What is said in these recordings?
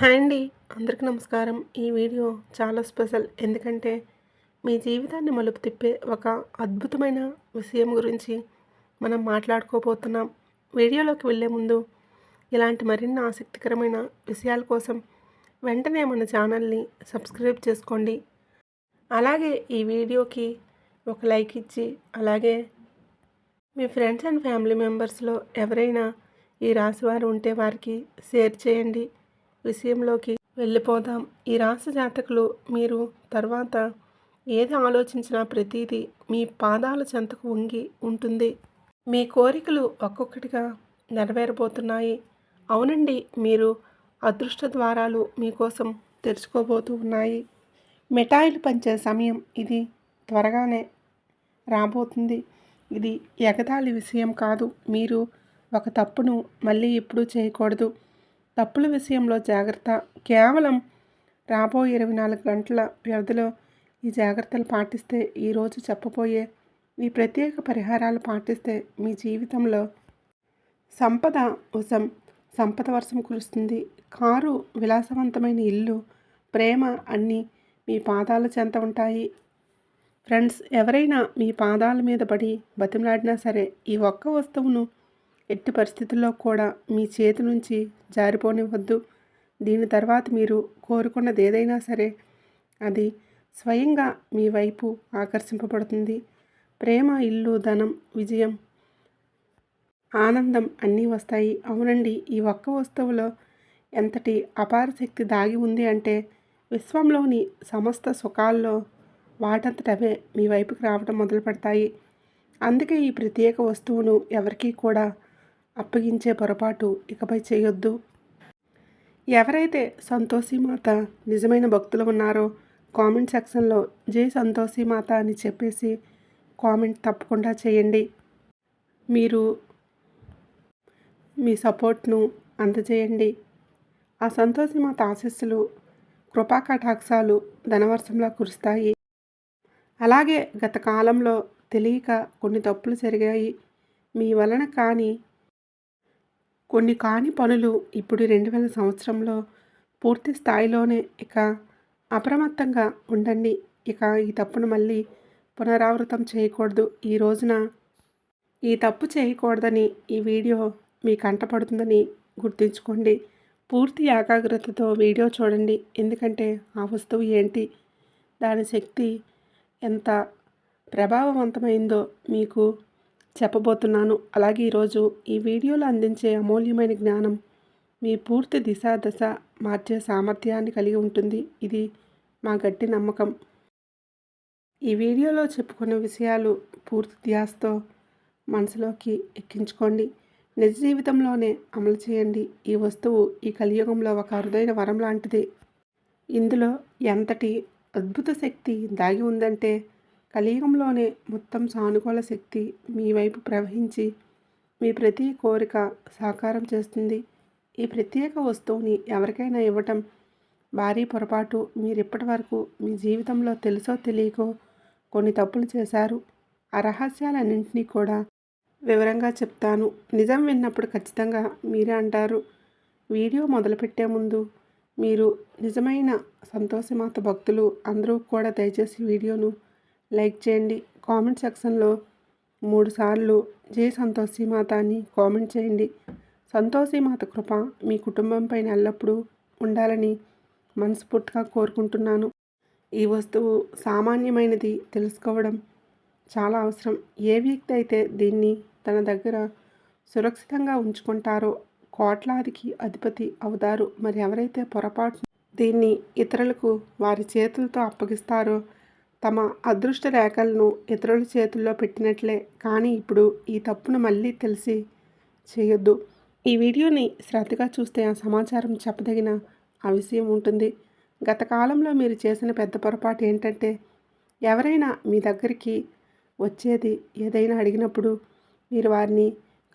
Hi అండి. అందరికీ నమస్కారం. ఈ వీడియో చాలా స్పెషల్. ఎందుకంటే మీ జీవితాన్ని మలుపు తిప్పే ఒక అద్భుతమైన విషయం గురించి మనం మాట్లాడుకోబోతున్నాం. వీడియోలోకి వెళ్ళే ముందు ఇలాంటి మరిన్ని ఆసక్తికరమైన విషయాల కోసం వెంటనే మన ఛానల్ని సబ్స్క్రైబ్ చేసుకోండి. అలాగే ఈ వీడియోకి ఒక లైక్ ఇచ్చి అలాగే మీ ఫ్రెండ్స్ అండ్ ఫ్యామిలీ మెంబర్స్లో ఎవరైనా ఈ రాశి వారు ఉంటే వారికి షేర్ చేయండి. విషయంలోకి వెళ్ళిపోదాం. ఈ రాశి జాతకులు మీరు తర్వాత ఏది ఆలోచించినా ప్రతిదీ మీ పాదాల చెంతకు వంగి ఉంటుంది. మీ కోరికలు ఒక్కొక్కటిగా నెరవేరబోతున్నాయి. అవునండి, మీరు అదృష్ట ద్వారాలు మీకోసం తెరుచుకోబోతూ ఉన్నాయి. మిఠాయిలు పంచే సమయం ఇది త్వరగానే రాబోతుంది. ఇది ఎగతాళి విషయం కాదు. మీరు ఒక తప్పును మళ్ళీ ఎప్పుడూ చేయకూడదు. తప్పుల విషయంలో జాగ్రత్త. కేవలం రాబోయే 24 గంటల వ్యవధిలో ఈ జాగ్రత్తలు పాటిస్తే, ఈరోజు చెప్పబోయే ఈ ప్రత్యేక పరిహారాలు పాటిస్తే మీ జీవితంలో సంపద సంపద వర్షం కురుస్తుంది. కారు, విలాసవంతమైన ఇల్లు, ప్రేమ అన్నీ మీ పాదాల చెంత ఉంటాయి. ఫ్రెండ్స్, ఎవరైనా మీ పాదాల మీద పడి బతిమలాడినా సరే ఈ ఒక్క వస్తువును ఎట్టి పరిస్థితుల్లో కూడా మీ చేతి నుంచి జారిపోనివ్వద్దు. దీని తర్వాత మీరు కోరుకున్నది ఏదైనా సరే అది స్వయంగా మీ వైపు ఆకర్షింపబడుతుంది. ప్రేమ, ఇల్లు, ధనం, విజయం, ఆనందం అన్నీ వస్తాయి. అవునండి, ఈ ఒక్క వస్తువులో ఎంతటి అపార శక్తి దాగి ఉంది అంటే విశ్వంలోని సమస్త సుఖాల్లో వాటంతటవే మీ వైపుకి రావడం మొదలు పెడతాయి. అందుకే ఈ ప్రత్యేక వస్తువును ఎవరికీ కూడా అప్పగించే పొరపాటు ఇకపై చేయొద్దు. ఎవరైతే సంతోషిమాత నిజమైన భక్తులు ఉన్నారో కామెంట్ సెక్షన్లో జై సంతోషిమాత అని చెప్పేసి కామెంట్ తప్పకుండా చేయండి. మీరు మీ సపోర్ట్ను అందజేయండి. ఆ సంతోషిమాత ఆశీస్సులు, కృపా కటాక్షాలు ధనవర్షంలా కురుస్తాయి. అలాగే గత కాలంలో తెలియక కొన్ని తప్పులు జరిగాయి. మీ వలన కొన్ని పనులు ఇప్పుడు 2000 సంవత్సరంలో పూర్తి స్థాయిలోనే ఇక అప్రమత్తంగా ఉండండి. ఇక ఈ తప్పును మళ్ళీ పునరావృతం చేయకూడదు. ఈ రోజున ఈ తప్పు చేయకూడదని ఈ వీడియో మీ కంటపడుతుందని గుర్తుంచుకోండి. పూర్తి ఏకాగ్రతతో వీడియో చూడండి. ఎందుకంటే ఆ వస్తువు ఏంటి, దాని శక్తి ఎంత ప్రభావవంతమైందో మీకు చెప్పబోతున్నాను. అలాగే ఈరోజు ఈ వీడియోలో అందించే అమూల్యమైన జ్ఞానం మీ పూర్తి దశ మార్చే సామర్థ్యాన్ని కలిగి ఉంటుంది. ఇది మా గట్టి నమ్మకం. ఈ వీడియోలో చెప్పుకున్న విషయాలు పూర్తి ధ్యాసతో మనసులోకి ఎక్కించుకోండి. నిజ జీవితంలోనే అమలు చేయండి. ఈ వస్తువు ఈ కలియుగంలో ఒక అరుదైన వరం లాంటిది. ఇందులో ఎంతటి అద్భుత శక్తి దాగి ఉందంటే కలియుగంలోనే మొత్తం సానుకూల శక్తి మీ వైపు ప్రవహించి మీ ప్రతి కోరిక సాకారం చేస్తుంది. ఈ ప్రత్యేక వస్తువుని ఎవరికైనా ఇవ్వటం భారీ పొరపాటు. మీరు ఇప్పటి వరకు మీ జీవితంలో తెలుసో తెలియకో కొన్ని తప్పులు చేశారు. ఆ రహస్యాలన్నింటినీ కూడా వివరంగా చెప్తాను. నిజం విన్నప్పుడు ఖచ్చితంగా మీరే అంటారు. వీడియో మొదలుపెట్టే ముందు మీరు నిజమైన సంతోషమాత భక్తులు అందరూ కూడా దయచేసి వీడియోను లైక్ చేయండి. కామెంట్ సెక్షన్లో 3 సార్లు జై సంతోషిమాత అని కామెంట్ చేయండి. సంతోషిమాత కృప మీ కుటుంబం పైన ఎల్లప్పుడూ ఉండాలని మనస్ఫూర్తిగా కోరుకుంటున్నాను. ఈ వస్తువు సామాన్యమైనది తెలుసుకోవడం చాలా అవసరం. ఏ వ్యక్తి అయితే దీన్ని తన దగ్గర సురక్షితంగా ఉంచుకుంటారో కోట్లాదికి అధిపతి అవుతారు. మరి ఎవరైతే పొరపాటు దీన్ని ఇతరులకు వారి చేతులతో అప్పగిస్తారో తమ అదృష్ట రేఖలను ఇతరుల చేతుల్లో పెట్టినట్లే. కానీ ఇప్పుడు ఈ తప్పును మళ్ళీ తెలిసి చేయొద్దు. ఈ వీడియోని శ్రద్ధగా చూస్తే ఆ సమాచారం చెప్పదగిన ఆ విషయం ఉంటుంది. గత కాలంలో మీరు చేసిన పెద్ద పొరపాటు ఏంటంటే ఎవరైనా మీ దగ్గరికి వచ్చేది ఏదైనా అడిగినప్పుడు మీరు వారిని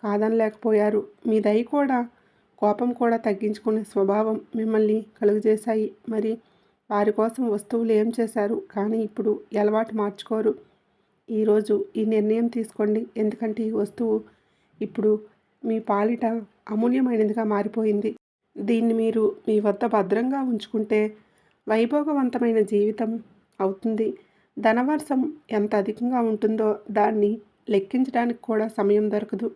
కాదనలేకపోయారు. మీ దయ కూడా కోపం కూడా తగ్గించుకునే స్వభావం మిమ్మల్ని కలుగజేశాయి. మరి వారి కోసం వస్తువులు ఏం చేశారు, కానీ ఇప్పుడు అలవాటు మార్చుకోరు. ఈరోజు ఈ నిర్ణయం తీసుకోండి. ఎందుకంటే ఈ వస్తువు ఇప్పుడు మీ పాలిట అమూల్యమైనదిగా మారిపోయింది. దీన్ని మీరు మీ వద్ద భద్రంగా ఉంచుకుంటే వైభోగవంతమైన జీవితం అవుతుంది. ధనవర్షం ఎంత అధికంగా ఉంటుందో దాన్ని లెక్కించడానికి కూడా సమయం దొరకదు.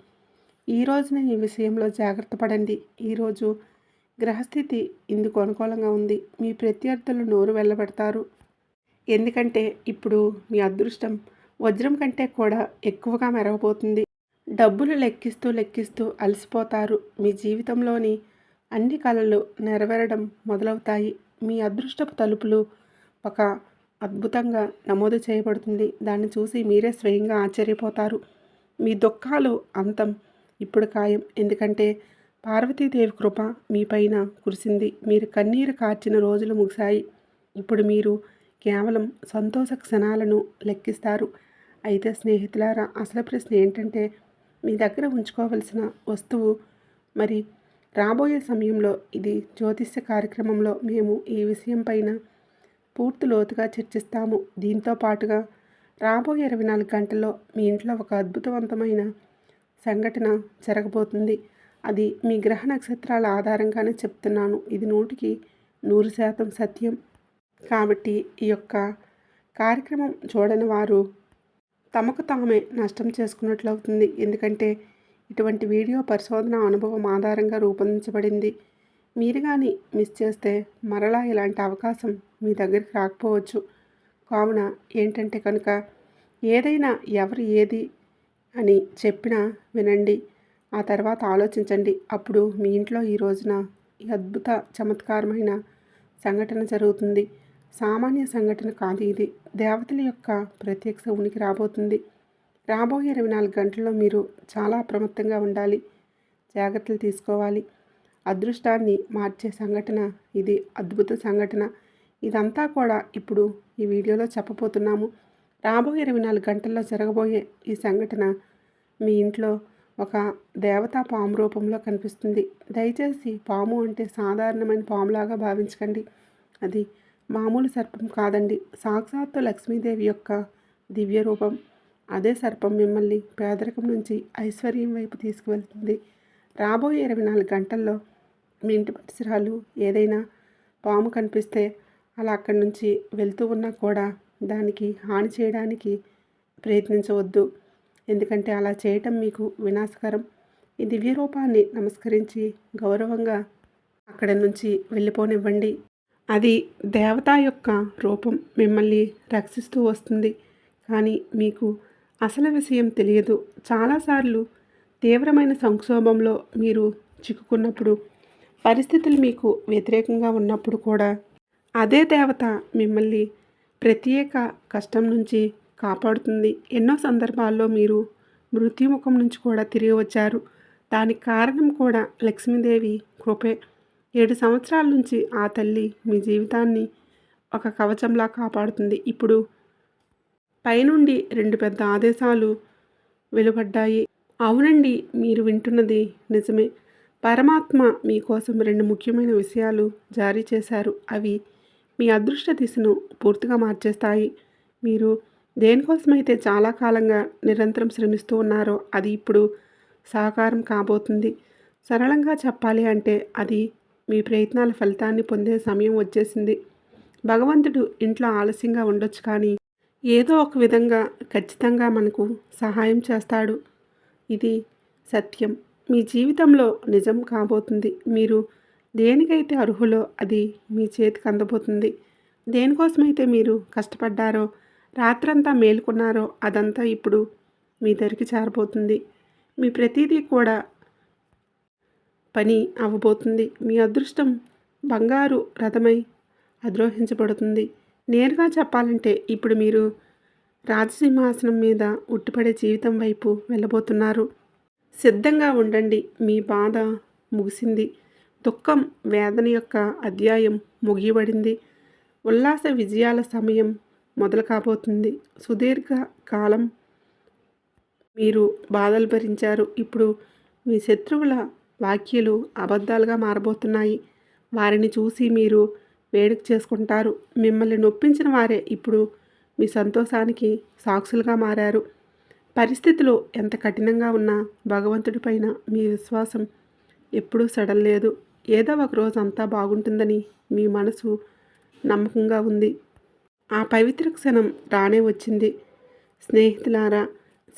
ఈ రోజున ఈ విషయంలో జాగ్రత్త పడండి. ఈరోజు గ్రహస్థితి ఇందుకు అనుకూలంగా ఉంది. మీ ప్రత్యర్థులు నోరు వెళ్ళబెడతారు. ఎందుకంటే ఇప్పుడు మీ అదృష్టం వజ్రం కంటే కూడా ఎక్కువగా మెరగబోతుంది. డబ్బులు లెక్కిస్తూ లెక్కిస్తూ అలసిపోతారు. మీ జీవితంలోని అన్ని కలలు నెరవేరడం మొదలవుతాయి. మీ అదృష్టపు తలుపులు ఒక అద్భుతంగా నమోదు చేయబడుతుంది. దాన్ని చూసి మీరే స్వయంగా ఆశ్చర్యపోతారు. మీ దుఃఖాలు అంతం ఇప్పుడు ఖాయం. ఎందుకంటే పార్వతీదేవి కృప మీ పైన కురిసింది. మీరు కన్నీరు కార్చిన రోజులు ముగిశాయి. ఇప్పుడు మీరు కేవలం సంతోష క్షణాలను లెక్కిస్తారు. అయితే స్నేహితులారా, అసలు ప్రశ్న ఏంటంటే మీ దగ్గర ఉంచుకోవలసిన వస్తువు మరి రాబోయే సమయంలో ఇది జ్యోతిష్య కార్యక్రమంలో మేము ఈ విషయం పైన పూర్తి లోతుగా చర్చిస్తాము. దీంతో పాటుగా రాబోయే 24 గంటల్లో మీ ఇంట్లో ఒక అద్భుతవంతమైన సంఘటన జరగబోతుంది. అది మీ గ్రహ నక్షత్రాల ఆధారంగానే చెప్తున్నాను. ఇది 100% సత్యం. కాబట్టి ఈ యొక్క కార్యక్రమం చూడని వారు తమకు తామే నష్టం చేసుకున్నట్లవుతుంది. ఎందుకంటే ఇటువంటి వీడియో పరిశోధన అనుభవం ఆధారంగా రూపొందించబడింది. మీరు కానీ మిస్ చేస్తే మరలా ఇలాంటి అవకాశం మీ దగ్గరికి రాకపోవచ్చు. కావున ఏంటంటే కనుక ఏదైనా ఎవరు ఏది అని చెప్పినా వినండి. ఆ తర్వాత ఆలోచించండి. అప్పుడు మీ ఇంట్లో ఈ రోజున ఈ అద్భుత చమత్కారమైన సంఘటన జరుగుతుంది. సామాన్య సంఘటన కాదు ఇది. దేవతల యొక్క ప్రత్యక్ష ఉనికి రాబోతుంది. రాబోయే 24 గంటల్లో మీరు చాలా అప్రమత్తంగా ఉండాలి. జాగ్రత్తలు తీసుకోవాలి. అదృష్టాన్ని మార్చే సంఘటన ఇది. అద్భుత సంఘటన. ఇదంతా కూడా ఇప్పుడు ఈ వీడియోలో చెప్పబోతున్నాము. రాబోయే 24 గంటల్లో జరగబోయే ఈ సంఘటన మీ ఇంట్లో ఒక దేవతా పాము రూపంలో కనిపిస్తుంది. దయచేసి పాము అంటే సాధారణమైన పాములాగా భావించకండి. అది మామూలు సర్పం కాదండి. సాక్షాత్తు లక్ష్మీదేవి యొక్క దివ్య రూపం. అదే సర్పం మిమ్మల్ని పేదరికం నుంచి ఐశ్వర్యం వైపు తీసుకువెళ్తుంది. రాబోయే 24 గంటల్లో మీ ఇంటి పరిసరాలు ఏదైనా పాము కనిపిస్తే అలా అక్కడి నుంచి వెళ్తూ ఉన్నా కూడా దానికి హాని చేయడానికి ప్రయత్నించవద్దు. ఎందుకంటే అలా చేయటం మీకు వినాశకరం. ఈ దివ్య రూపాన్ని నమస్కరించి గౌరవంగా అక్కడి నుంచి వెళ్ళిపోనివ్వండి. అది దేవత యొక్క రూపం. మిమ్మల్ని రక్షిస్తూ వస్తుంది. కానీ మీకు అసలు విషయం తెలియదు. చాలాసార్లు తీవ్రమైన సంక్షోభంలో మీరు చిక్కుకున్నప్పుడు, పరిస్థితులు మీకు వ్యతిరేకంగా ఉన్నప్పుడు కూడా అదే దేవత మిమ్మల్ని ప్రత్యేక కష్టం నుంచి కాపాడుతుంది. ఎన్నో సందర్భాల్లో మీరు మృత్యుముఖం నుంచి కూడా తిరిగి వచ్చారు. దానికి కారణం కూడా లక్ష్మీదేవి కృపే. 7 సంవత్సరాల నుంచి ఆ తల్లి మీ జీవితాన్ని ఒక కవచంలా కాపాడుతుంది. ఇప్పుడు పైనుండి 2 పెద్ద ఆదేశాలు వెలువడ్డాయి. అవునండి, మీరు వింటున్నది నిజమే. పరమాత్మ మీకోసం 2 ముఖ్యమైన విషయాలు జారీ చేశారు. అవి మీ అదృష్ట దిశను పూర్తిగా మార్చేస్తాయి. మీరు దేనికోసమైతే చాలా కాలంగా నిరంతరం శ్రమిస్తూ ఉన్నారో అది ఇప్పుడు సాకారం కాబోతుంది. సరళంగా చెప్పాలి అంటే అది మీ ప్రయత్నాల ఫలితాన్ని పొందే సమయం వచ్చేసింది. భగవంతుడు ఇంట్లో ఆలస్యంగా ఉండొచ్చు, కానీ ఏదో ఒక విధంగా ఖచ్చితంగా మనకు సహాయం చేస్తాడు. ఇది సత్యం. మీ జీవితంలో నిజం కాబోతుంది. మీరు దేనికైతే అర్హులో అది మీ చేతికి అందబోతుంది. దేనికోసమైతే మీరు కష్టపడ్డారో, రాత్రంతా మేలుకున్నారో అదంతా ఇప్పుడు మీ దగ్గరికి చేరబోతుంది. మీ ప్రతిదీ కూడా పని అవ్వబోతుంది. మీ అదృష్టం బంగారు రథమై అధిరోహించబడుతుంది. నేరుగా చెప్పాలంటే ఇప్పుడు మీరు రాజసింహాసనం మీద ఉట్టిపడే జీవితం వైపు వెళ్ళబోతున్నారు. సిద్ధంగా ఉండండి. మీ బాధ ముగిసింది. దుఃఖం, వేదన యొక్క అధ్యాయం ముగియబడింది. ఉల్లాస విజయాల సమయం మొదలు కాబోతుంది. సుదీర్ఘ కాలం మీరు బాధలు భరించారు. ఇప్పుడు మీ శత్రువుల వాక్యాలు అబద్ధాలుగా మారబోతున్నాయి. వారిని చూసి మీరు వేడుక చేసుకుంటారు. మిమ్మల్ని నొప్పించిన వారే ఇప్పుడు మీ సంతోషానికి సాక్షులుగా మారారు. పరిస్థితులు ఎంత కఠినంగా ఉన్నా భగవంతుడిపైన మీ విశ్వాసం ఎప్పుడూ సడలలేదు. ఏదో ఒక రోజు అంతా బాగుంటుందని మీ మనసు నమ్మకంగా ఉంది. ఆ పవిత్ర క్షణం రానే వచ్చింది. స్నేహితులారా,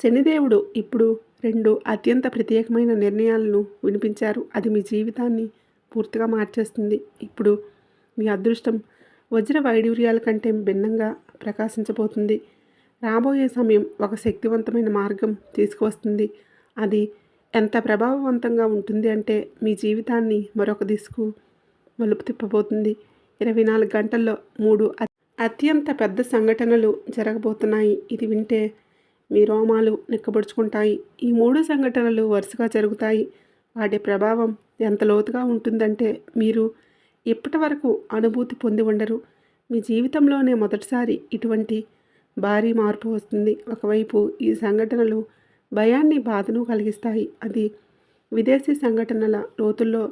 శనిదేవుడు ఇప్పుడు 2 అత్యంత ప్రత్యేకమైన నిర్ణయాలను వినిపించారు. అది మీ జీవితాన్ని పూర్తిగా మార్చేస్తుంది. ఇప్పుడు మీ అదృష్టం వజ్ర వైడూర్యాల కంటే భిన్నంగా ప్రకాశించబోతుంది. రాబోయే సమయం ఒక శక్తివంతమైన మార్గం తీసుకువస్తుంది. అది ఎంత ప్రభావవంతంగా ఉంటుంది అంటే మీ జీవితాన్ని మరొక దిశకు మలుపు తిప్పబోతుంది. 24 గంటల్లో 3 అత్యంత పెద్ద సంఘటనలు జరగబోతున్నాయి. ఇది వింటే మీ రోమాలు నిక్కబొడుచుకుంటాయి. ఈ 3 సంఘటనలు వరుసగా జరుగుతాయి. వాటి ప్రభావం ఎంత లోతుగా ఉంటుందంటే మీరు ఇప్పటి వరకు అనుభూతి పొంది ఉండరు. మీ జీవితంలోనే మొదటిసారి ఇటువంటి భారీ మార్పు వస్తుంది. ఒకవైపు ఈ సంఘటనలు భయాన్ని, బాధను కలిగిస్తాయి. అది విదేశీ సంఘటనల లోతుల్లో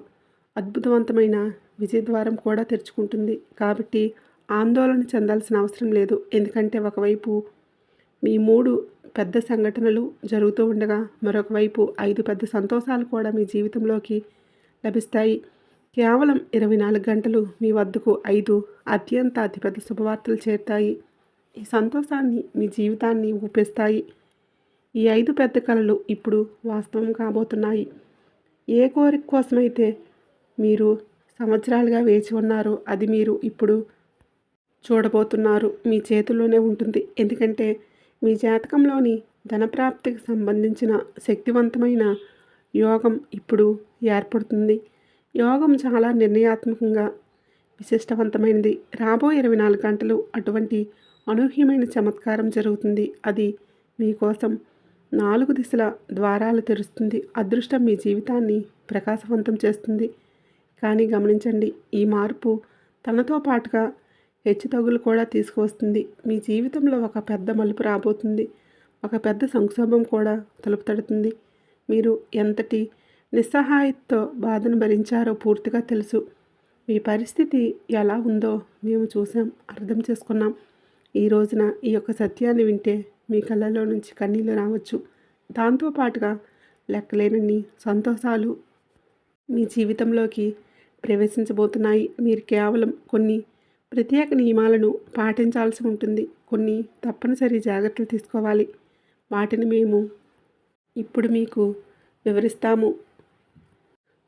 అద్భుతవంతమైన విజయద్వారం కూడా తెరుచుకుంటుంది. కాబట్టి ఆందోళన చెందాల్సిన అవసరం లేదు. ఎందుకంటే ఒకవైపు మీ 3 పెద్ద సంఘటనలు జరుగుతూ ఉండగా మరొక వైపు 5 పెద్ద సంతోషాలు కూడా మీ జీవితంలోకి లభిస్తాయి. కేవలం 24 గంటలు మీ వద్దకు 5 అతిపెద్ద శుభవార్తలు చేరుతాయి. ఈ సంతోషాన్ని మీ జీవితాన్ని ఊపేస్తాయి. ఈ 5 పెద్ద కలలు ఇప్పుడు వాస్తవం కాబోతున్నాయి. ఏ కోరిక కోసమైతే మీరు సంవత్సరాలుగా వేచి ఉన్నారో అది మీరు ఇప్పుడు చూడబోతున్నారు. మీ చేతుల్లోనే ఉంటుంది. ఎందుకంటే మీ జాతకంలోని ధనప్రాప్తికి సంబంధించిన శక్తివంతమైన యోగం ఇప్పుడు ఏర్పడుతుంది. యోగం చాలా నిర్ణయాత్మకంగా విశిష్టవంతమైనది. రాబోయే 24 గంటలు అటువంటి అనూహ్యమైన చమత్కారం జరుగుతుంది. అది మీకోసం 4 దిశల ద్వారాలు తెరుస్తుంది. అదృష్టం మీ జీవితాన్ని ప్రకాశవంతం చేస్తుంది. కానీ గమనించండి, ఈ మార్పు తనతో పాటుగా హెచ్చుతగ్గులు కూడా తీసుకువస్తుంది. మీ జీవితంలో ఒక పెద్ద మలుపు రాబోతుంది. ఒక పెద్ద సంక్షోభం కూడా తలుపు తడుతుంది. మీరు ఎంతటి నిస్సహాయతతో బాధను భరించారో పూర్తిగా తెలుసు. మీ పరిస్థితి ఎలా ఉందో మేము చూసాం, అర్థం చేసుకున్నాం. ఈ రోజున ఈ యొక్క సత్యాన్ని వింటే మీ కళ్ళలో నుంచి కన్నీళ్ళు రావచ్చు. దాంతోపాటుగా లెక్కలేనన్ని సంతోషాలు మీ జీవితంలోకి ప్రవేశించబోతున్నాయి. మీరు కేవలం కొన్ని ప్రత్యేక నియమాలను పాటించాల్సి ఉంటుంది. కొన్ని తప్పనిసరి జాగ్రత్తలు తీసుకోవాలి. వాటిని మేము ఇప్పుడు మీకు వివరిస్తాము.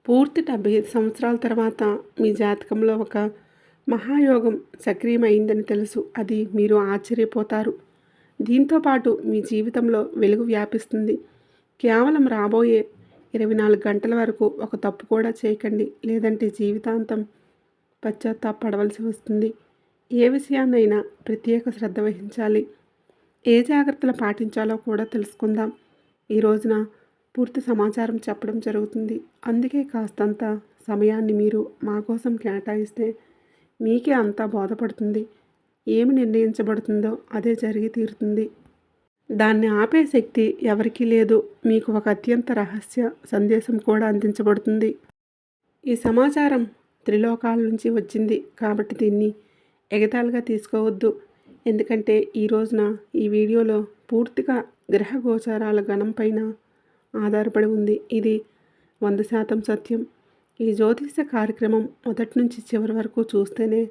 పూర్తి 75 సంవత్సరాల తర్వాత మీ జాతకంలో ఒక మహాయోగం సక్రియమైందని తెలుసు. అది మీరు ఆశ్చర్యపోతారు. దీంతోపాటు మీ జీవితంలో వెలుగు వ్యాపిస్తుంది. కేవలం రాబోయే 24 గంటల వరకు ఒక తప్పు కూడా చేయకండి. లేదంటే జీవితాంతం పశ్చాత్తాపడవలసి వస్తుంది. ఏ విషయాన్నైనా ప్రత్యేక శ్రద్ధ వహించాలి. ఏ జాగ్రత్తలు పాటించాలో కూడా తెలుసుకుందాం. ఈ రోజున పూర్తి సమాచారం చెప్పడం జరుగుతుంది. అందుకే కాస్తంత సమయాన్ని మీరు మా కోసం కేటాయిస్తే మీకే అంతా బోధపడుతుంది. ఏమి నిర్ణయించబడుతుందో అదే జరిగి తీరుతుంది. దాన్ని ఆపే శక్తి ఎవరికీ లేదు. మీకు ఒక అత్యంత రహస్య సందేశం కూడా అందించబడుతుంది. ఈ సమాచారం త్రిలోకాల నుంచి వచ్చింది కాబట్టి దీన్ని ఎగతాళిగా తీసుకోవద్దు. ఎందుకంటే ఈ రోజున ఈ వీడియోలో పూర్తిగా గ్రహ గోచారాల గణం పైన ఆధారపడి ఉంది. ఇది 100% సత్యం. ఈ జ్యోతిష కార్యక్రమం మొదటి నుంచి చివరి వరకు చూస్తేనే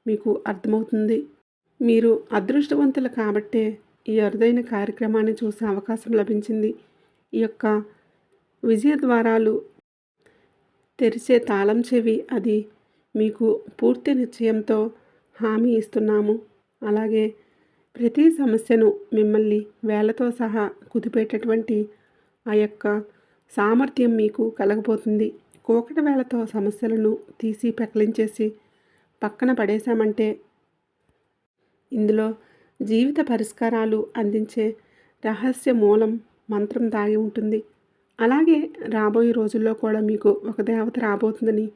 మీకు అర్థమవుతుంది. మీరు అదృష్టవంతులు కాబట్టే ఈ అరుదైన కార్యక్రమాన్ని చూసే అవకాశం లభించింది. ఈ యొక్క విజయ ద్వారాలు తెరిచే తాళం చెవి అది మీకు పూర్తి నిశ్చయంతో హామీ ఇస్తున్నాము. అలాగే ప్రతి సమస్యను మిమ్మల్ని వేళ్లతో సహా కుదిపేటటువంటి ఆ యొక్క సామర్థ్యం మీకు కలగబోతుంది. కూకటి వేళ్లతో సమస్యలను తీసి పెకలించేసి పక్కన పడేశామంటే ఇందులో జీవిత పరిష్కారాలు అందించే రహస్య మూలం మంత్రం దాగి ఉంటుంది. అలాగే రాబోయే రోజుల్లో కూడా మీకు ఒక దేవత రాబోతుందని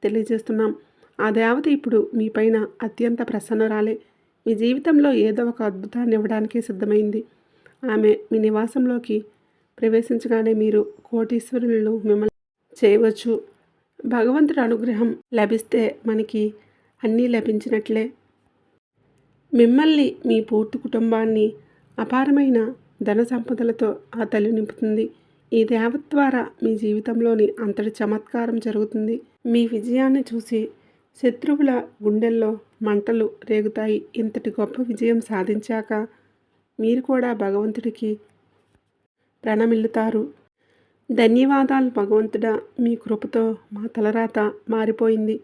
తెలియజేస్తున్నాం. ఆ దేవత ఇప్పుడు మీ పైన అత్యంత ప్రసన్నురాలే. మీ జీవితంలో ఏదో ఒక అద్భుతాన్ని ఇవ్వడానికి సిద్ధమైంది. ఆమె మీ నివాసంలోకి ప్రవేశించగానే మీరు కోటీశ్వరులను మిమ్మల్ని చేయవచ్చు. భగవంతుడి అనుగ్రహం లభిస్తే మనకి అన్నీ లభించినట్లే. మిమ్మల్ని, మీ పూర్తి కుటుంబాన్ని అపారమైన ధన సంపదలతో ఆ తల్లి నింపుతుంది. ఈ దేవత ద్వారా మీ జీవితంలోని అంతటి చమత్కారం జరుగుతుంది. మీ విజయాన్ని చూసి శత్రువుల గుండెల్లో మంటలు రేగుతాయి. ఇంతటి గొప్ప విజయం సాధించాక మీరు కూడా భగవంతుడికి ప్రణమిల్లుతారు. ధన్యవాదాలు భగవంతుడా, మీ కృపతో మా తలరాత మారిపోయింది.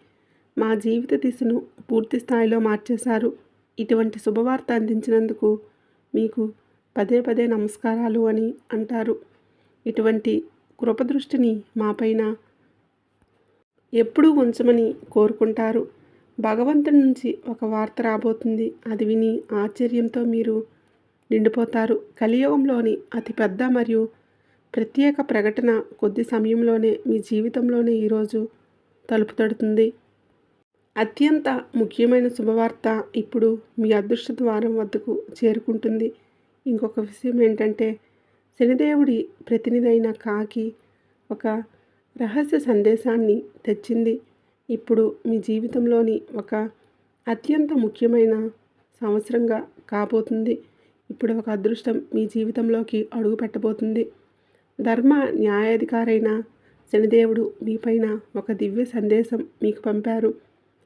మా జీవిత దిశను పూర్తి స్థాయిలో మార్చేశారు. ఇటువంటి శుభవార్త అందించినందుకు మీకు పదే పదే నమస్కారాలు అని అంటారు. ఇటువంటి కృపదృష్టిని మాపైన ఎప్పుడూ ఉంచమని కోరుకుంటారు. భగవంతుడి నుంచి ఒక వార్త రాబోతుంది. అది విని ఆశ్చర్యంతో మీరు నిండిపోతారు. కలియుగంలోని అతిపెద్ద మరియు ప్రత్యేక ప్రకటన కొద్ది సమయంలోనే మీ జీవితంలోనే ఈరోజు తలుపు తడుతుంది. అత్యంత ముఖ్యమైన శుభవార్త ఇప్పుడు మీ అదృష్ట ద్వారం వద్దకు చేరుకుంటుంది. ఇంకొక విషయం ఏంటంటే, శనిదేవుడి ప్రతినిధి అయిన కాకి ఒక రహస్య సందేశాన్ని తెచ్చింది. ఇప్పుడు మీ జీవితంలోని ఒక అత్యంత ముఖ్యమైన సంవత్సరంగా కాబోతుంది. ఇప్పుడు ఒక అదృష్టం మీ జీవితంలోకి అడుగు పెట్టబోతుంది. ధర్మ న్యాయాధికారైన శనిదేవుడు మీపైన ఒక దివ్య సందేశం మీకు పంపారు.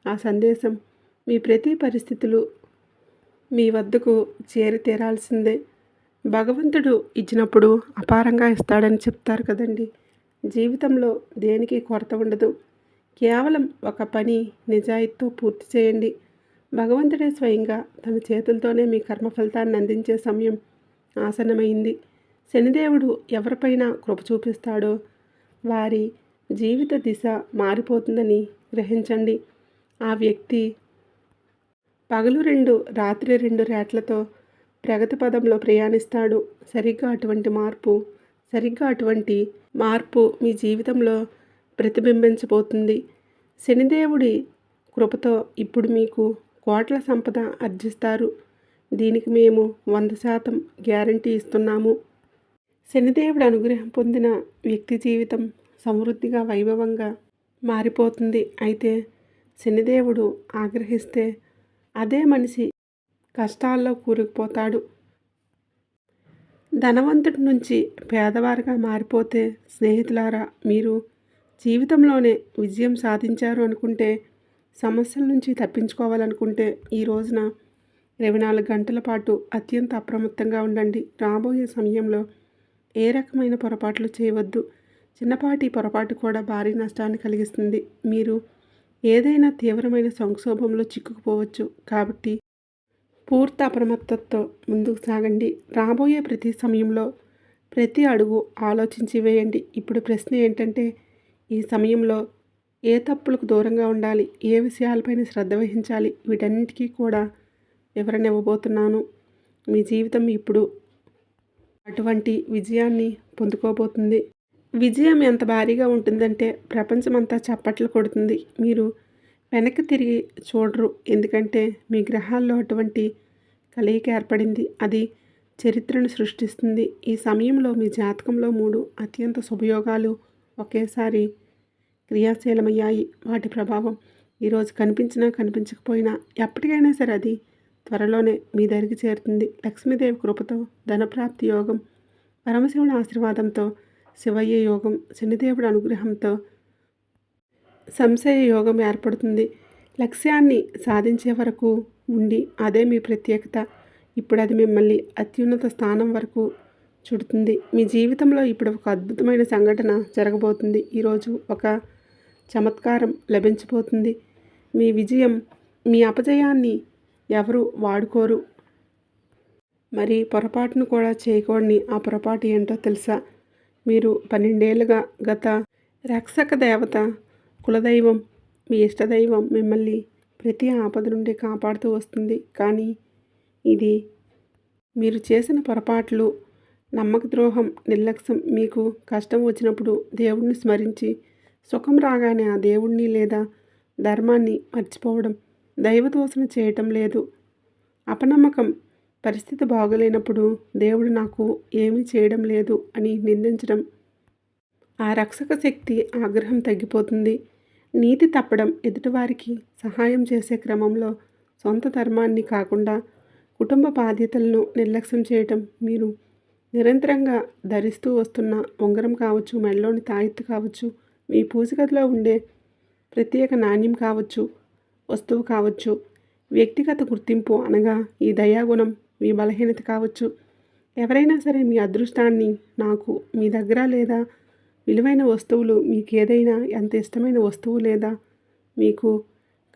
ఆ సందేశం మీ ప్రతి పరిస్థితులు మీ వద్దకు చేరి తీరాల్సిందే. భగవంతుడు ఇచ్చినప్పుడు అపారంగా ఇస్తాడని చెప్తారు కదండి. జీవితంలో దేనికి కొరత ఉండదు. కేవలం ఒక పని నిజాయితీతో పూర్తి చేయండి. భగవంతుడే స్వయంగా తన చేతులతోనే మీ కర్మ ఫలితాన్ని అందించే సమయం ఆసన్నమైంది. శనిదేవుడు ఎవరిపైన కృప చూపిస్తాడో వారి జీవిత దిశ మారిపోతుందని గ్రహించండి. ఆ వ్యక్తి పగలు 2 రాత్రి 2 రేట్లతో ప్రగతి పదంలో ప్రయాణిస్తాడు. సరిగ్గా అటువంటి మార్పు మీ జీవితంలో ప్రతిబింబించబోతుంది. శనిదేవుడి కృపతో ఇప్పుడు మీకు కోట్ల సంపద ఆర్జిస్తారు. దీనికి మేము 100% గ్యారంటీ ఇస్తున్నాము. శనిదేవుడి అనుగ్రహం పొందిన వ్యక్తి జీవితం సమృద్ధిగా వైభవంగా మారిపోతుంది. అయితే శనిదేవుడు ఆగ్రహిస్తే అదే మనిషి కష్టాల్లో కూరుకుపోతాడు. ధనవంతుడి నుంచి పేదవారిగా మారిపోతే, స్నేహితులారా, మీరు జీవితంలోనే విజయం సాధించారు అనుకుంటే, సమస్యల నుంచి తప్పించుకోవాలనుకుంటే ఈ రోజున 24 గంటల పాటు అత్యంత అప్రమత్తంగా ఉండండి. రాబోయే సమయంలో ఏ రకమైన పొరపాట్లు చేయవద్దు. చిన్నపాటి పొరపాటు కూడా భారీ నష్టాన్ని కలిగిస్తుంది. మీరు ఏదైనా తీవ్రమైన సంక్షోభంలో చిక్కుకుపోవచ్చు. కాబట్టి పూర్తి అప్రమత్తతతో ముందుకు సాగండి. రాబోయే ప్రతి సమయంలో ప్రతి అడుగు ఆలోచించి వేయండి. ఇప్పుడు ప్రశ్న ఏంటంటే, ఈ సమయంలో ఏ తప్పులకు దూరంగా ఉండాలి, ఏ విషయాలపైన శ్రద్ధ వహించాలి, వీటన్నిటికీ కూడా వివరణ ఇవ్వబోతున్నాను. మీ జీవితం ఇప్పుడు అటువంటి విజయాన్ని పొందుకోబోతుంది. విజయం ఎంత భారీగా ఉంటుందంటే ప్రపంచమంతా చప్పట్లు కొడుతుంది. మీరు వెనక్కి తిరిగి చూడరు. ఎందుకంటే మీ గ్రహాల్లో అటువంటి కలయిక ఏర్పడింది. అది చరిత్రను సృష్టిస్తుంది. ఈ సమయంలో మీ జాతకంలో 3 అత్యంత శుభయోగాలు ఒకేసారి క్రియాశీలమయ్యాయి. వాటి ప్రభావం ఈరోజు కనిపించినా కనిపించకపోయినా ఎప్పటికైనా సరే అది త్వరలోనే మీ దగ్గరికి చేరుతుంది. లక్ష్మీదేవి కృపతో ధనప్రాప్తి యోగం, పరమశివుని ఆశీర్వాదంతో శివయ్య యోగం, శనిదేవుడి అనుగ్రహంతో సంశయ యోగం ఏర్పడుతుంది. లక్ష్యాన్ని సాధించే వరకు ఉండి అదే మీ ప్రత్యేకత. ఇప్పుడు అది మిమ్మల్ని అత్యున్నత స్థానం వరకు చుడుతుంది. మీ జీవితంలో ఇప్పుడు ఒక అద్భుతమైన సంఘటన జరగబోతుంది. ఈరోజు ఒక చమత్కారం లభించబోతుంది. మీ విజయం, మీ అపజయాన్ని ఎవరు వాడుకోరు. మరి పొరపాటును కూడా చేయకూడని ఆ పొరపాటు ఏంటో తెలుసా? మీరు 12 ఏళ్ళుగా గత రక్షక దేవత, కులదైవం, మీ ఇష్టదైవం మిమ్మల్ని ప్రతి ఆపద నుండి కాపాడుతూ వస్తుంది. కానీ ఇది మీరు చేసిన పొరపాట్లు, నమ్మక ద్రోహం, నిర్లక్ష్యం. మీకు కష్టం వచ్చినప్పుడు దేవుడిని స్మరించి సుఖం రాగానే ఆ దేవుడిని లేదా ధర్మాన్ని మర్చిపోవడం, దైవదోషణ చేయటం లేదు. అపనమ్మకం, పరిస్థితి బాగోలేనప్పుడు దేవుడు నాకు ఏమీ చేయడం లేదు అని నిందించడం. ఆ రక్షక శక్తి ఆగ్రహం తగ్గిపోతుంది. నీతి తప్పడం, ఎదుటివారికి సహాయం చేసే క్రమంలో సొంత ధర్మాన్ని కాకుండా కుటుంబ బాధ్యతలను నిర్లక్ష్యం చేయటం. మీరు నిరంతరంగా ధరిస్తూ వస్తున్న ఉంగరం కావచ్చు, మెడలోని తాయెత్తు కావచ్చు, మీ పూజ గదిలో ఉండే ప్రత్యేక నాణ్యం కావచ్చు, వస్తువు కావచ్చు, వ్యక్తిగత గుర్తింపు అనగా ఈ దయాగుణం మీ బలహీనత కావచ్చు. ఎవరైనా సరే మీ అదృష్టాన్ని నాకు మీ దగ్గర లేదా విలువైన వస్తువులు మీకేదైనా ఎంత ఇష్టమైన వస్తువు లేదా మీకు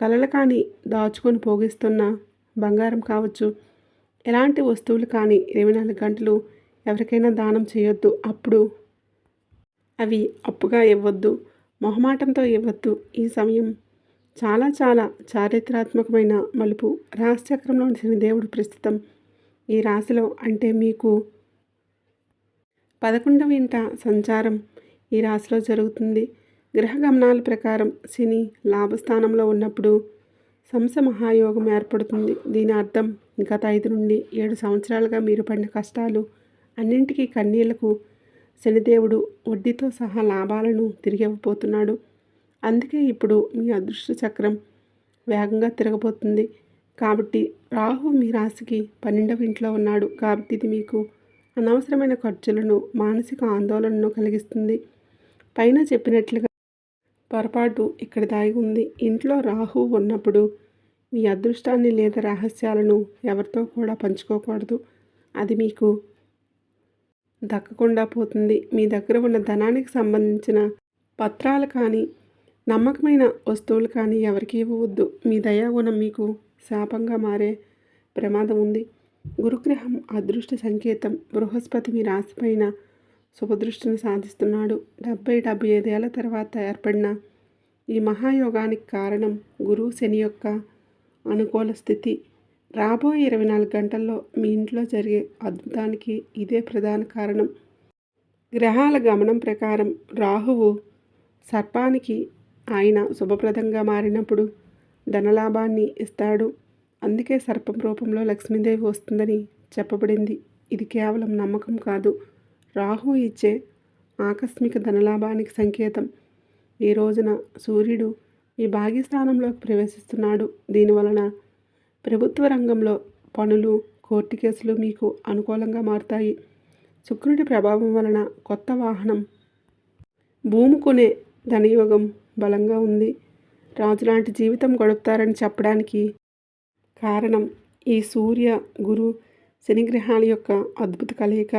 కలలు కానీ దాచుకొని పోగిస్తున్న బంగారం కావచ్చు. ఎలాంటి వస్తువులు కానీ 24 గంటలు ఎవరికైనా దానం చేయొద్దు. అప్పుడు అవి అప్పుగా ఇవ్వద్దు, మొహమాటంతో ఇవ్వద్దు. ఈ సమయం చాలా చాలా చారిత్రాత్మకమైన మలుపు. రాశిచక్రంలోని శనిదేవుడు ప్రస్తుతం ఈ రాశిలో అంటే మీకు 11వ ఇంట సంచారం ఈ రాశిలో జరుగుతుంది. గ్రహ గమనాల ప్రకారం శని లాభస్థానంలో ఉన్నప్పుడు మహాయోగం ఏర్పడుతుంది. దీని అర్థం గత 5 నుండి 7 సంవత్సరాలుగా మీరు పడిన కష్టాలు అన్నింటికీ కన్నీళ్లకు శనిదేవుడు వడ్డీతో సహా లాభాలను తిరిగి ఇవ్వబోతున్నాడు. అందుకే ఇప్పుడు మీ అదృష్ట చక్రం వేగంగా తిరగబోతుంది. కాబట్టి రాహు మీ రాశికి 12వ ఇంట్లో ఉన్నాడు. కాబట్టి ఇది మీకు అనవసరమైన ఖర్చులను, మానసిక ఆందోళనను కలిగిస్తుంది. పైన చెప్పినట్లుగా పొరపాటు ఇక్కడ దాగి ఉంది. ఇంట్లో రాహు ఉన్నప్పుడు మీ అదృష్టాన్ని లేదా రహస్యాలను ఎవరితో కూడా పంచుకోకూడదు. అది మీకు దక్కకుండా పోతుంది. మీ దగ్గర ఉన్న ధనానికి సంబంధించిన పత్రాలు కానీ, నమ్మకమైన వస్తువులు కానీ ఎవరికి ఇవ్వవద్దు. మీ దయాగుణం మీకు శాపంగా మారే ప్రమాదం ఉంది. గురుగ్రహం అదృష్ట సంకేతం. బృహస్పతి మీ రాశిపైన శుభదృష్టిని సాధిస్తున్నాడు. 70-75 ఏళ్ల తర్వాత ఏర్పడిన ఈ మహాయోగానికి కారణం గురువు శని యొక్క అనుకూల స్థితి. రాబోయే 24 గంటల్లో మీ ఇంట్లో జరిగే అద్భుతానికి ఇదే ప్రధాన కారణం. గ్రహాల గమనం ప్రకారం రాహువు సర్పానికి ఆయన శుభప్రదంగా మారినప్పుడు ధనలాభాన్ని ఇస్తాడు. అందుకే సర్పం రూపంలో లక్ష్మీదేవి వస్తుందని చెప్పబడింది. ఇది కేవలం నమ్మకం కాదు, రాహు ఇచ్చే ఆకస్మిక ధనలాభానికి సంకేతం. ఈ రోజున సూర్యుడు మీ భాగ్యస్థానంలోకి ప్రవేశిస్తున్నాడు. దీనివలన ప్రభుత్వ రంగంలో పనులు, కోర్టు కేసులు మీకు అనుకూలంగా మారుతాయి. శుక్రుడి ప్రభావం వలన కొత్త వాహనం, భూమి కొనే ధనయోగం బలంగా ఉంది. రాజులాంటి జీవితం గడుపుతారని చెప్పడానికి కారణం ఈ సూర్య, గురు, శని గ్రహాల యొక్క అద్భుత కలయిక.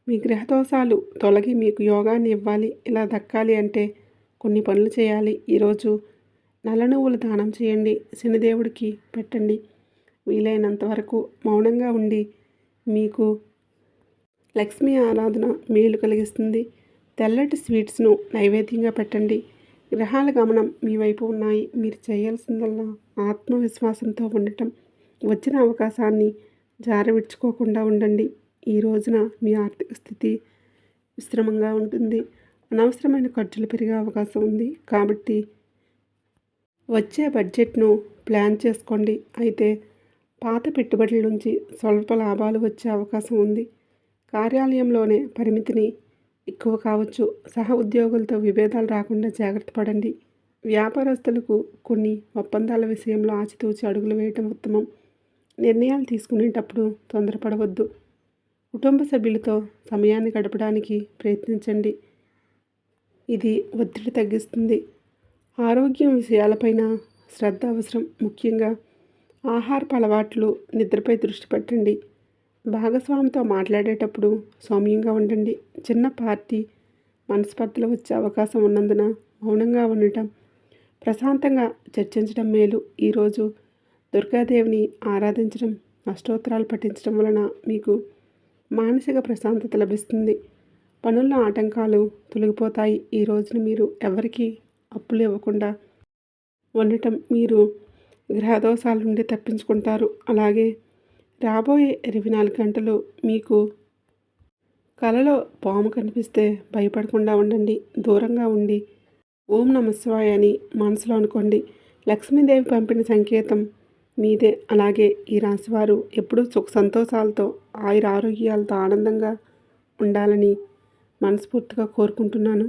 మీ గ్రహదోషాలు తొలగి మీకు యోగాన్ని ఇవ్వాలి. ఇలా దక్కాలి అంటే కొన్ని పనులు చేయాలి. ఈరోజు నల్ల నువ్వులు దానం చేయండి, శనిదేవుడికి పెట్టండి. వీలైనంత వరకు మౌనంగా ఉండి మీకు లక్ష్మీ ఆరాధన మేలు కలిగిస్తుంది. తెల్లటి స్వీట్స్ను నైవేద్యంగా పెట్టండి. గ్రహాల గమనం మీ వైపు ఉన్నాయి. మీరు చేయాల్సిందల్లా ఆత్మవిశ్వాసంతో ఉండటం. వచ్చిన అవకాశాన్ని జారవిడ్చుకోకుండా ఉండండి. ఈ రోజున మీ ఆర్థిక స్థితి విశ్రమంగా ఉంటుంది. అనవసరమైన ఖర్చులు పెరిగే అవకాశం ఉంది. కాబట్టి వచ్చే బడ్జెట్ను ప్లాన్ చేసుకోండి. అయితే పాత పెట్టుబడుల నుంచి స్వల్ప లాభాలు వచ్చే అవకాశం ఉంది. కార్యాలయంలోనే పరిమితిని ఎక్కువ కావచ్చు. సహ ఉద్యోగులతో విభేదాలు రాకుండా జాగ్రత్త పడండి. వ్యాపారస్తులకు కొన్ని ఒప్పందాల విషయంలో ఆచితూచి అడుగులు వేయటం ఉత్తమం. నిర్ణయాలు తీసుకునేటప్పుడు తొందరపడవద్దు. కుటుంబ సభ్యులతో సమయాన్ని గడపడానికి ప్రయత్నించండి. ఇది ఒత్తిడి తగ్గిస్తుంది. ఆరోగ్యం విషయాలపైన శ్రద్ధ అవసరం. ముఖ్యంగా ఆహారపు అలవాట్లు, నిద్రపై దృష్టి పెట్టండి. భాగస్వామితో మాట్లాడేటప్పుడు సౌమ్యంగా ఉండండి. చిన్న పార్టీ మనస్పర్ధలు వచ్చే అవకాశం ఉన్నందున మౌనంగా ఉండటం, ప్రశాంతంగా చర్చించడం మేలు. ఈరోజు దుర్గాదేవిని ఆరాధించడం, అష్టోత్తరాలు పఠించడం వలన మీకు మానసిక ప్రశాంతత లభిస్తుంది. పనుల్లో ఆటంకాలు తొలగిపోతాయి. ఈ రోజున మీరు ఎవరికి అప్పులు ఇవ్వకుండా ఉండటం మీరు గ్రహదోషాల నుండి తప్పించుకుంటారు. అలాగే రాబోయే 24 గంటలు మీకు కలలో పాము కనిపిస్తే భయపడకుండా ఉండండి. దూరంగా ఉండి ఓం నమఃశివాయ అని మనసులో అనుకోండి. లక్ష్మీదేవి పంపిన సంకేతం మీదే. అలాగే ఈ రాశివారు ఎప్పుడూ సుఖ సంతోషాలతో, ఆయుర ఆరోగ్యాలతో ఆనందంగా ఉండాలని మనస్ఫూర్తిగా కోరుకుంటున్నాను.